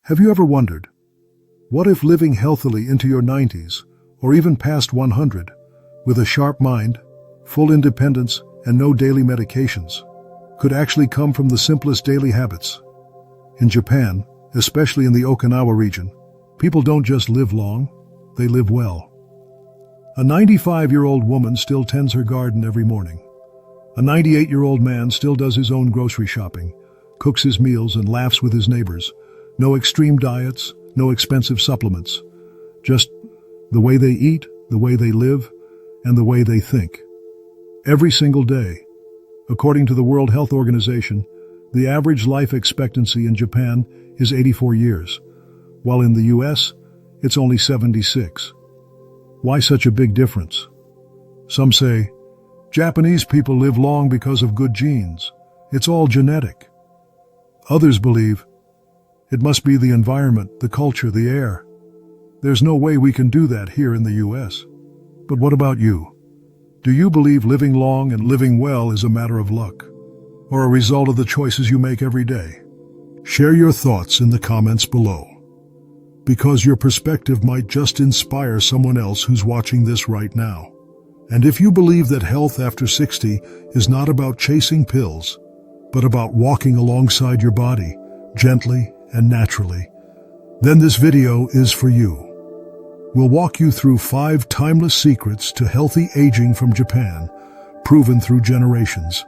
Have you ever wondered, what if living healthily into your 90s, or even past 100, with a sharp mind, full independence, and no daily medications, could actually come from the simplest daily habits? In Japan, especially in the Okinawa region, people don't just live long, they live well. A 95-year-old woman still tends her garden every morning. A 98-year-old man still does his own grocery shopping, cooks his meals, and laughs with his neighbors. No extreme diets, no expensive supplements. Just the way they eat, the way they live, and the way they think. Every single day. According to the World Health Organization, the average life expectancy in Japan is 84 years, while in the US, it's only 76. Why such a big difference? Some say, Japanese people live long because of good genes. It's all genetic. Others believe, it must be the environment, the culture, the air. There's no way we can do that here in the US. But what about you? Do you believe living long and living well is a matter of luck, or a result of the choices you make every day? Share your thoughts in the comments below, because your perspective might just inspire someone else who's watching this right now. And if you believe that health after 60 is not about chasing pills, but about walking alongside your body, gently and naturally, then this video is for you. We'll walk you through 5 timeless secrets to healthy aging from Japan, proven through generations.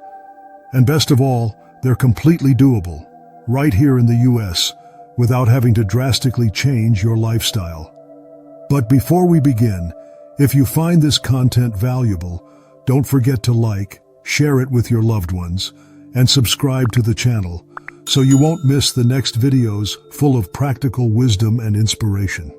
And best of all, they're completely doable, right here in the US, without having to drastically change your lifestyle. But before we begin, if you find this content valuable, don't forget to like, share it with your loved ones, and subscribe to the channel, so you won't miss the next videos full of practical wisdom and inspiration.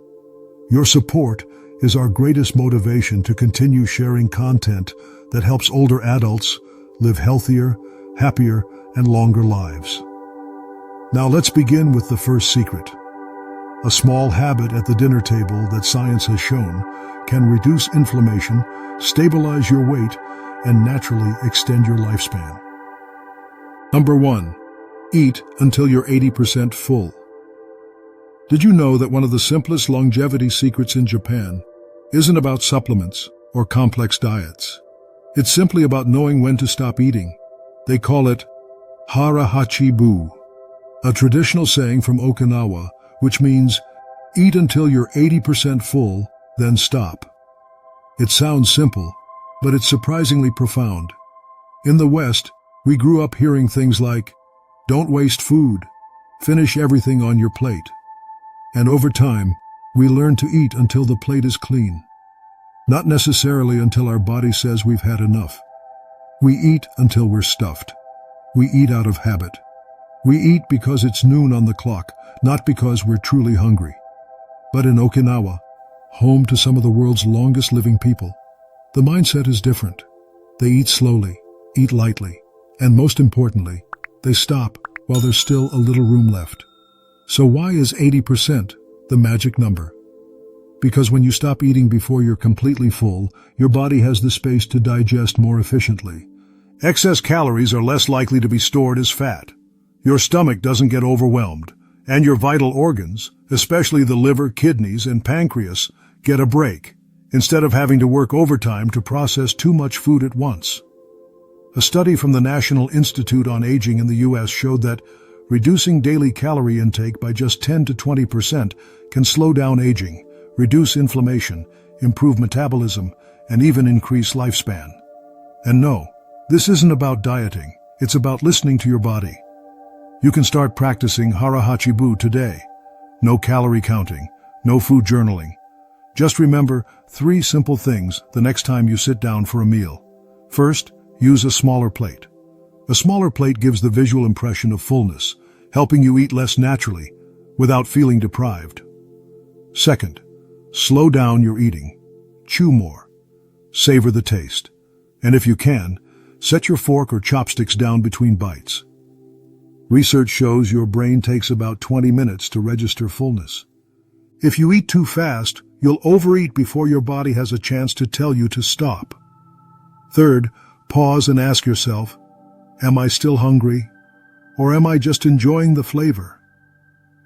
Your support is our greatest motivation to continue sharing content that helps older adults live healthier, happier, and longer lives. Now let's begin with the first secret. A small habit at the dinner table that science has shown can reduce inflammation, stabilize your weight, and naturally extend your lifespan. Number 1. Eat until you're 80% full. Did you know that one of the simplest longevity secrets in Japan isn't about supplements or complex diets? It's simply about knowing when to stop eating. They call it Hara Hachi Bu, a traditional saying from Okinawa, which means eat until you're 80% full, then stop. It sounds simple, but it's surprisingly profound. In the West, we grew up hearing things like, don't waste food, finish everything on your plate. And over time, we learn to eat until the plate is clean. Not necessarily until our body says we've had enough. We eat until we're stuffed. We eat out of habit. We eat because it's noon on the clock, not because we're truly hungry. But in Okinawa, home to some of the world's longest living people, the mindset is different. They eat slowly, eat lightly, and most importantly, they stop while there's still a little room left. So why is 80% the magic number? Because when you stop eating before you're completely full, your body has the space to digest more efficiently. Excess calories are less likely to be stored as fat. Your stomach doesn't get overwhelmed, and your vital organs, especially the liver, kidneys, and pancreas, get a break, instead of having to work overtime to process too much food at once. A study from the National Institute on Aging in the US showed that reducing daily calorie intake by just 10 to 20% can slow down aging, reduce inflammation, improve metabolism, and even increase lifespan. And no, this isn't about dieting, it's about listening to your body. You can start practicing Hara Hachi Bu today. No calorie counting, no food journaling. Just remember 3 simple things the next time you sit down for a meal. First, use a smaller plate. A smaller plate gives the visual impression of fullness, helping you eat less naturally, without feeling deprived. Second, slow down your eating. Chew more. Savor the taste. And if you can, set your fork or chopsticks down between bites. Research shows your brain takes about 20 minutes to register fullness. If you eat too fast, you'll overeat before your body has a chance to tell you to stop. Third, pause and ask yourself, am I still hungry? Or am I just enjoying the flavor?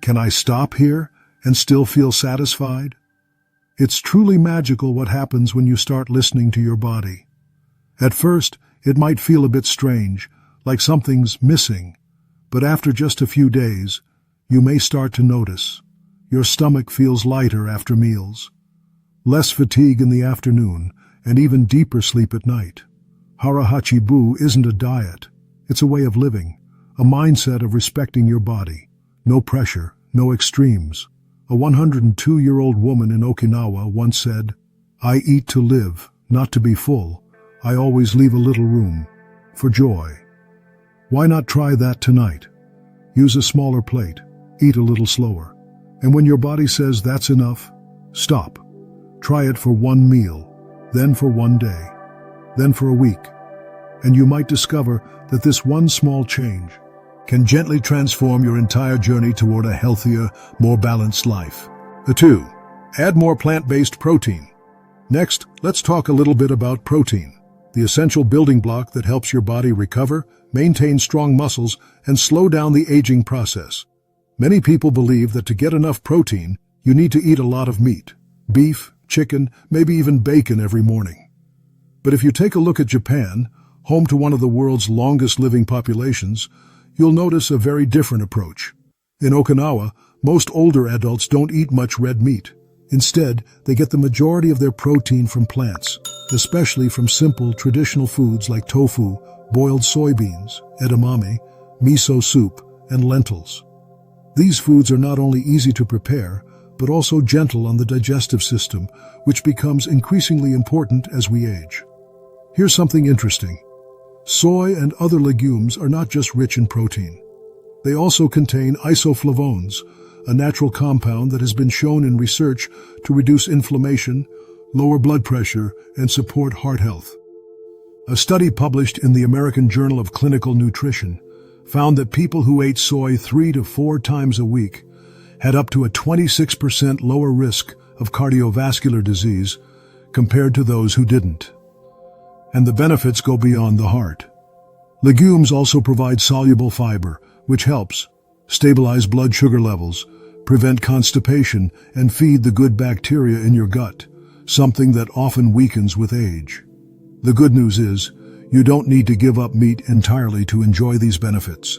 Can I stop here and still feel satisfied? It's truly magical what happens when you start listening to your body. At first, it might feel a bit strange, like something's missing, but after just a few days, you may start to notice. Your stomach feels lighter after meals, less fatigue in the afternoon, and even deeper sleep at night. Hara Hachi Bu isn't a diet. It's a way of living, a mindset of respecting your body. No pressure, no extremes. A 102-year-old woman in Okinawa once said, "I eat to live, not to be full. I always leave a little room for joy." Why not try that tonight? Use a smaller plate, eat a little slower. And when your body says that's enough, stop. Try it for one meal, then for one day, then for a week. And you might discover that this one small change can gently transform your entire journey toward a healthier, more balanced life. 2. Add more plant-based protein. Next, let's talk a little bit about protein, the essential building block that helps your body recover, maintain strong muscles, and slow down the aging process. Many people believe that to get enough protein, you need to eat a lot of meat, beef, chicken, maybe even bacon every morning. But if you take a look at Japan, home to one of the world's longest living populations, you'll notice a very different approach. In Okinawa, most older adults don't eat much red meat. Instead, they get the majority of their protein from plants, especially from simple, traditional foods like tofu, boiled soybeans, edamame, miso soup, and lentils. These foods are not only easy to prepare, but also gentle on the digestive system, which becomes increasingly important as we age. Here's something interesting. Soy and other legumes are not just rich in protein. They also contain isoflavones, a natural compound that has been shown in research to reduce inflammation, lower blood pressure, and support heart health. A study published in the American Journal of Clinical Nutrition found that people who ate soy 3 to 4 times a week had up to a 26% lower risk of cardiovascular disease compared to those who didn't. And the benefits go beyond the heart. Legumes also provide soluble fiber, which helps stabilize blood sugar levels, prevent constipation, and feed the good bacteria in your gut, something that often weakens with age. The good news is, you don't need to give up meat entirely to enjoy these benefits.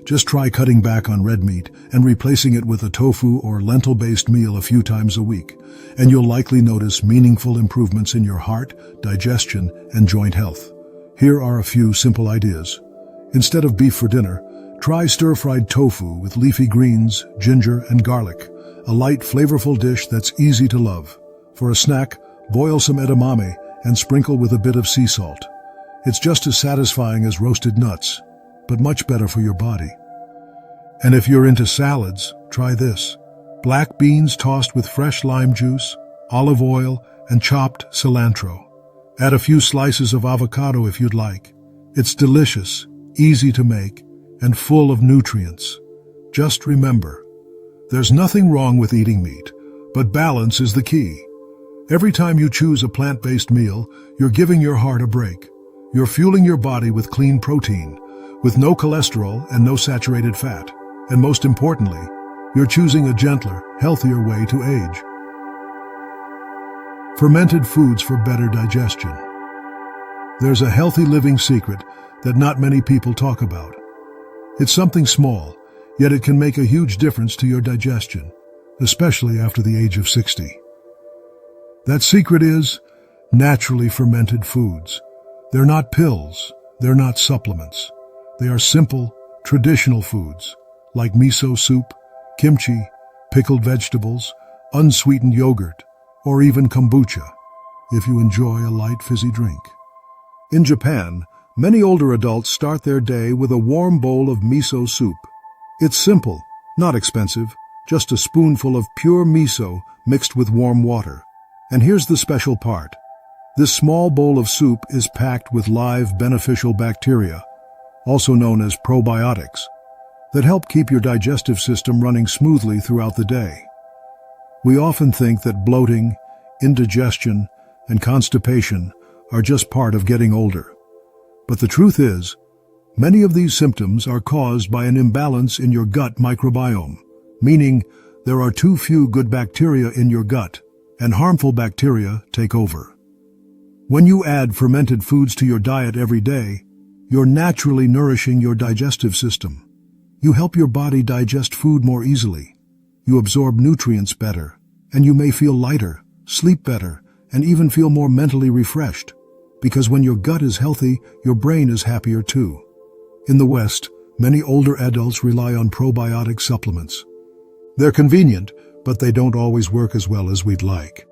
Just try cutting back on red meat and replacing it with a tofu or lentil-based meal a few times a week, and you'll likely notice meaningful improvements in your heart, digestion, and joint health. Here are a few simple ideas. Instead of beef for dinner, try stir-fried tofu with leafy greens, ginger, and garlic, a light, flavorful dish that's easy to love. For a snack, boil some edamame and sprinkle with a bit of sea salt. It's just as satisfying as roasted nuts, but much better for your body. And if you're into salads, try this. Black beans tossed with fresh lime juice, olive oil, and chopped cilantro. Add a few slices of avocado if you'd like. It's delicious, easy to make, and full of nutrients. Just remember, there's nothing wrong with eating meat, but balance is the key. Every time you choose a plant-based meal, you're giving your heart a break. You're fueling your body with clean protein, with no cholesterol and no saturated fat. And most importantly, you're choosing a gentler, healthier way to age. Fermented foods for better digestion. There's a healthy living secret that not many people talk about. It's something small, yet it can make a huge difference to your digestion, especially after the age of 60. That secret is naturally fermented foods. They're not pills, they're not supplements. They are simple, traditional foods, like miso soup, kimchi, pickled vegetables, unsweetened yogurt, or even kombucha, if you enjoy a light fizzy drink. In Japan, many older adults start their day with a warm bowl of miso soup. It's simple, not expensive, just a spoonful of pure miso mixed with warm water. And here's the special part. This small bowl of soup is packed with live beneficial bacteria, also known as probiotics, that help keep your digestive system running smoothly throughout the day. We often think that bloating, indigestion, and constipation are just part of getting older. But the truth is, many of these symptoms are caused by an imbalance in your gut microbiome, meaning there are too few good bacteria in your gut, and harmful bacteria take over. When you add fermented foods to your diet every day, you're naturally nourishing your digestive system. You help your body digest food more easily. You absorb nutrients better, and you may feel lighter, sleep better, and even feel more mentally refreshed. Because when your gut is healthy, your brain is happier too. In the West, many older adults rely on probiotic supplements. They're convenient, but they don't always work as well as we'd like.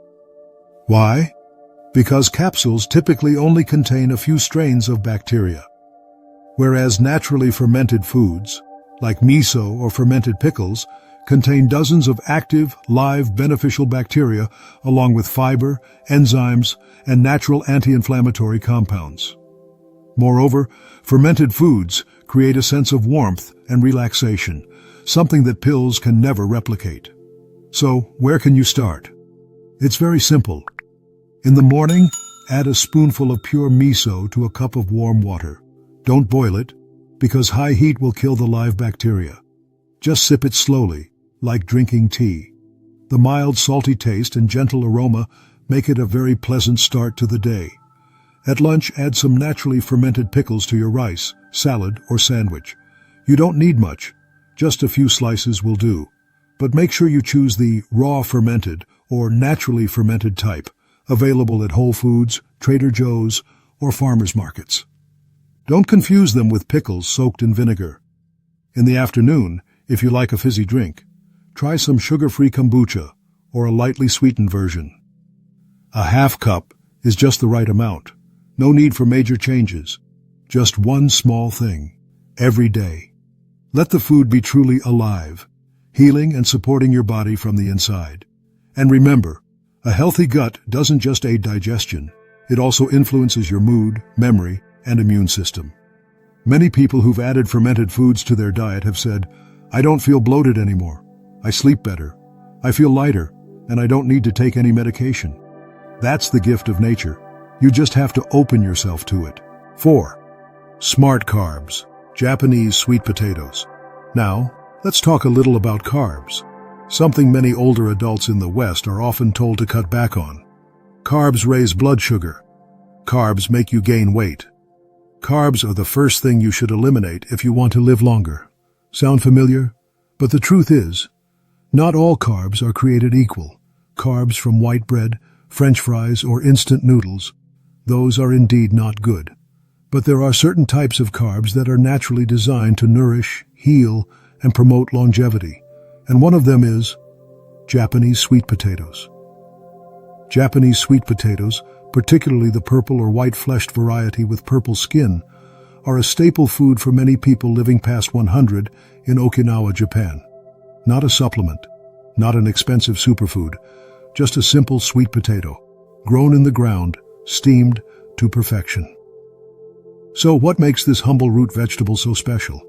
Why? Because capsules typically only contain a few strains of bacteria. Whereas naturally fermented foods, like miso or fermented pickles, contain dozens of active, live, beneficial bacteria along with fiber, enzymes, and natural anti-inflammatory compounds. Moreover, fermented foods create a sense of warmth and relaxation, something that pills can never replicate. So, where can you start? It's very simple. In the morning, add a spoonful of pure miso to a cup of warm water. Don't boil it, because high heat will kill the live bacteria. Just sip it slowly, like drinking tea. The mild salty taste and gentle aroma make it a very pleasant start to the day. At lunch, add some naturally fermented pickles to your rice, salad, or sandwich. You don't need much. Just a few slices will do. But make sure you choose the raw fermented or naturally fermented type, available at Whole Foods, Trader Joe's, or farmers markets. Don't confuse them with pickles soaked in vinegar. In the afternoon, if you like a fizzy drink, try some sugar-free kombucha or a lightly sweetened version. A half cup is just the right amount. No need for major changes. Just one small thing, every day. Let the food be truly alive, healing and supporting your body from the inside. And remember, a healthy gut doesn't just aid digestion, it also influences your mood, memory, and immune system. Many people who've added fermented foods to their diet have said, "I don't feel bloated anymore. I sleep better. I feel lighter, and I don't need to take any medication." That's the gift of nature. You just have to open yourself to it. 4. Smart carbs, Japanese sweet potatoes. Now, let's talk a little about carbs, something many older adults in the West are often told to cut back on. Carbs raise blood sugar. Carbs make you gain weight. Carbs are the first thing you should eliminate if you want to live longer. Sound familiar? But the truth is, not all carbs are created equal. Carbs from white bread, French fries, or instant noodles, those are indeed not good. But there are certain types of carbs that are naturally designed to nourish, heal, and promote longevity. And one of them is Japanese sweet potatoes. Japanese sweet potatoes, particularly the purple or white-fleshed variety with purple skin, are a staple food for many people living past 100 in Okinawa, Japan. Not a supplement, not an expensive superfood, just a simple sweet potato, grown in the ground, steamed to perfection. So what makes this humble root vegetable so special?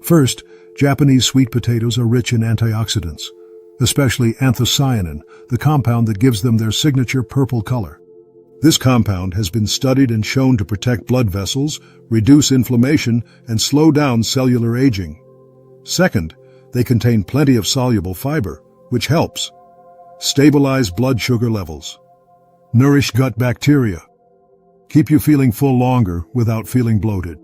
First, Japanese sweet potatoes are rich in antioxidants, especially anthocyanin, the compound that gives them their signature purple color. This compound has been studied and shown to protect blood vessels, reduce inflammation, and slow down cellular aging. Second, they contain plenty of soluble fiber, which helps stabilize blood sugar levels, nourish gut bacteria, keep you feeling full longer without feeling bloated.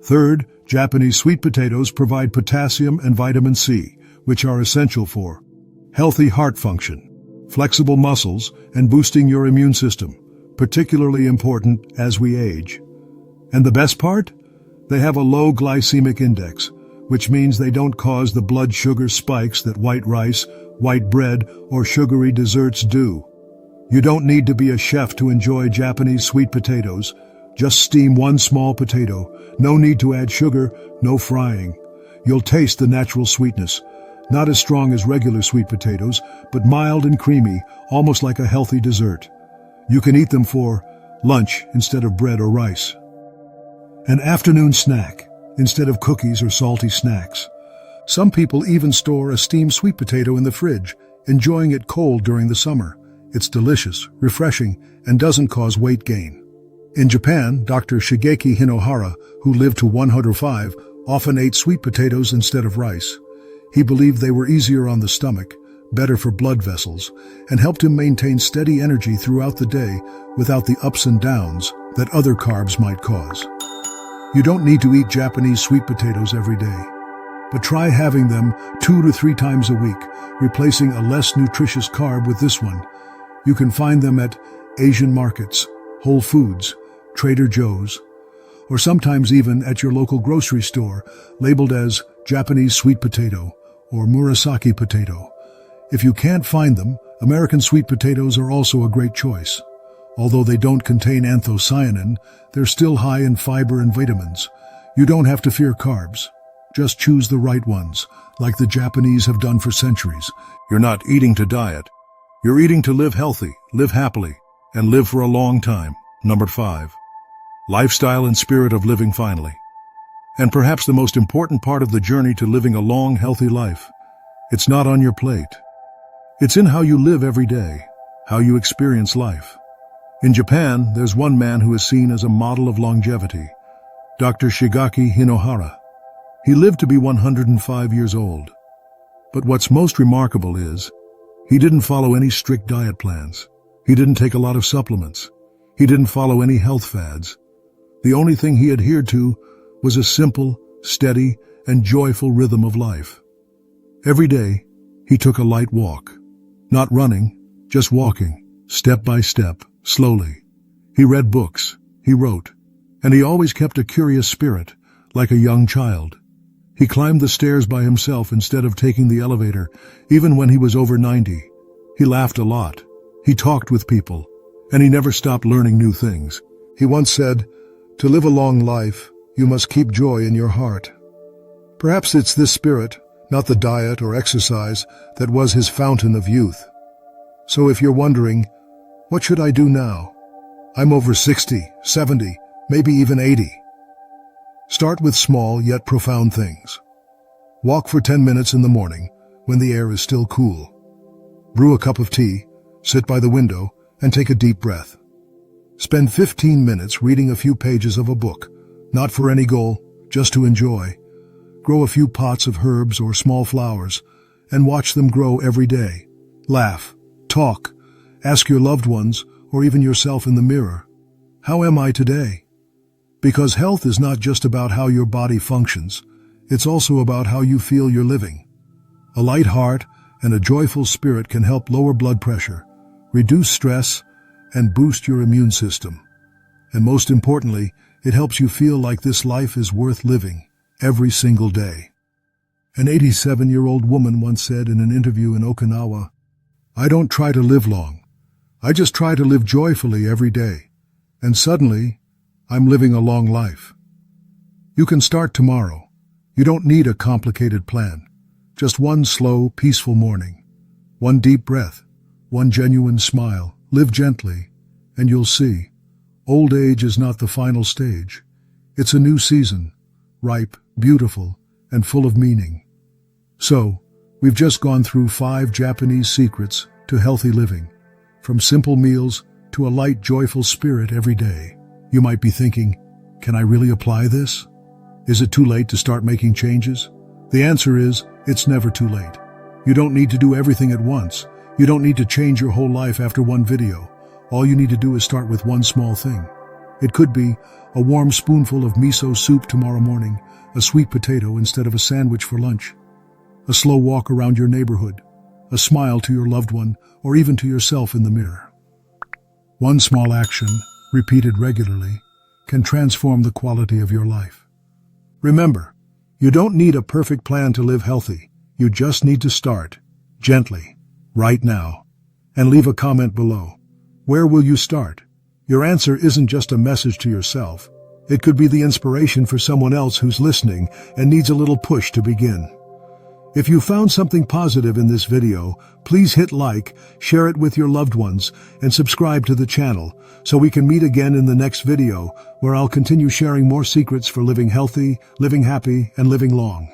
Third, Japanese sweet potatoes provide potassium and vitamin C, which are essential for healthy heart function, flexible muscles, and boosting your immune system, particularly important as we age. And the best part? They have a low glycemic index, which means they don't cause the blood sugar spikes that white rice, white bread, or sugary desserts do. You don't need to be a chef to enjoy Japanese sweet potatoes. Just steam one small potato. No need to add sugar, no frying. You'll taste the natural sweetness. Not as strong as regular sweet potatoes, but mild and creamy, almost like a healthy dessert. You can eat them for lunch instead of bread or rice. An afternoon snack instead of cookies or salty snacks. Some people even store a steamed sweet potato in the fridge, enjoying it cold during the summer. It's delicious, refreshing, and doesn't cause weight gain. In Japan, Dr. Shigaki Hinohara, who lived to 105, often ate sweet potatoes instead of rice. He believed they were easier on the stomach, better for blood vessels, and helped him maintain steady energy throughout the day without the ups and downs that other carbs might cause. You don't need to eat Japanese sweet potatoes every day, but try having them 2 to 3 times a week, replacing a less nutritious carb with this one. You can find them at Asian markets, Whole Foods, Trader Joe's, or sometimes even at your local grocery store, labeled as Japanese sweet potato or Murasaki potato. If you can't find them, American sweet potatoes are also a great choice. Although they don't contain anthocyanin, they're still high in fiber and vitamins. You don't have to fear carbs. Just choose the right ones, like the Japanese have done for centuries. You're not eating to diet. You're eating to live healthy, live happily, and live for a long time. Number 5. Lifestyle and spirit of living finally. And perhaps the most important part of the journey to living a long, healthy life. It's not on your plate. It's in how you live every day, how you experience life. In Japan, there's one man who is seen as a model of longevity, Dr. Shigaki Hinohara. He lived to be 105 years old. But what's most remarkable is, he didn't follow any strict diet plans. He didn't take a lot of supplements. He didn't follow any health fads. The only thing he adhered to was a simple, steady, and joyful rhythm of life. Every day, he took a light walk. Not running, just walking, step by step, slowly. He read books, he wrote, and he always kept a curious spirit, like a young child. He climbed the stairs by himself instead of taking the elevator, even when he was over 90. He laughed a lot. He talked with people, and he never stopped learning new things. He once said, "To live a long life, you must keep joy in your heart." Perhaps it's this spirit, not the diet or exercise, that was his fountain of youth. So if you're wondering, what should I do now? I'm over 60, 70, maybe even 80. Start with small yet profound things. Walk for 10 minutes in the morning when the air is still cool. Brew a cup of tea, sit by the window, and take a deep breath. Spend 15 minutes reading a few pages of a book, not for any goal, just to enjoy. Grow a few pots of herbs or small flowers, and watch them grow every day. Laugh, talk, ask your loved ones, or even yourself in the mirror, how am I today? Because health is not just about how your body functions, it's also about how you feel you're living. A light heart and a joyful spirit can help lower blood pressure, reduce stress, and boost your immune system. And most importantly, it helps you feel like this life is worth living every single day. An 87-year-old woman once said in an interview in Okinawa, "I don't try to live long. I just try to live joyfully every day. And suddenly, I'm living a long life." You can start tomorrow. You don't need a complicated plan. Just one slow, peaceful morning. One deep breath. One genuine smile. Live gently, and you'll see. Old age is not the final stage. It's a new season, ripe, beautiful, and full of meaning. So, we've just gone through 5 Japanese secrets to healthy living, from simple meals to a light, joyful spirit every day. You might be thinking, can I really apply this? Is it too late to start making changes? The answer is, it's never too late. You don't need to do everything at once. You don't need to change your whole life after one video. All you need to do is start with one small thing. It could be a warm spoonful of miso soup tomorrow morning, a sweet potato instead of a sandwich for lunch, a slow walk around your neighborhood, a smile to your loved one, or even to yourself in the mirror. One small action, repeated regularly, can transform the quality of your life. Remember, you don't need a perfect plan to live healthy. You just need to start, gently, right now, and leave a comment below. Where will you start? Your answer isn't just a message to yourself. It could be the inspiration for someone else who's listening and needs a little push to begin. If you found something positive in this video, please hit like, share it with your loved ones, and subscribe to the channel so we can meet again in the next video where I'll continue sharing more secrets for living healthy, living happy, and living long.